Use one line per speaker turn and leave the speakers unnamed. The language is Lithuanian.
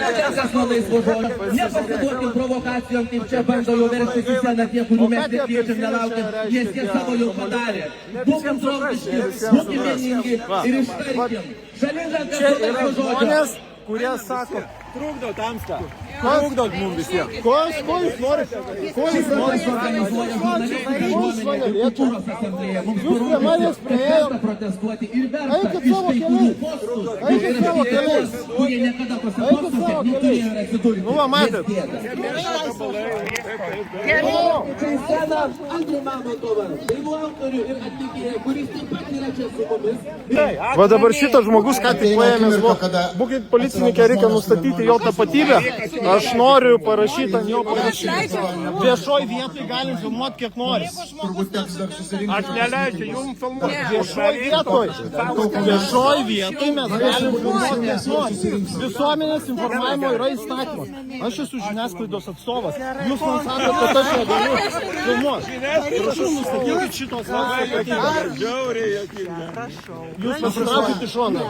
Neatsargas nuo laisvo žodžio. Nepasiduokim provokacijom, kaip čia bando jau verštis į sceną tie, kurių mes tik kviečiam nelaukiam, nes jie savo jau padarė. Būkim draugiški, būkim vieningi ir ištarkim. Žalingas nuo laisvo žodžio.
Kurie sako, trukdo tamsta, trukdo mums visiems. Ko jūs norite? Ko jūs norite?
Kultūros asamblėje mums parodys, kad verta protestuoti ir verta iš kai kurių postų, kurie niekada pasiduotuose, neturėjo ir atsidurti.
Nu, va, matėt.
Čia į sceną Andrių Mamontovą, dainų autorių ir atlikėją, kuris taip pat yra čia su mumis.
Va dabar šitas žmogus, ką tik paėmės, būkit policininkė, reikia nustatyti jo tapatybę. Aš noriu parašyti ant jo parašyti. Viešoj vietoj galim filmuoti kiek nori.
Aš neleidžiu jums filmuoti.
Viešoj vietoj mes galim filmuoti kiek nori. Visuomenės informavimo yra įstatymas. Aš esu žiniasklaidos atstovas. Jūs man sakote, kad aš negaliu filmuoti. Prašau, nustatykit šitos tapatybę. Jūs pasitraukit į šoną.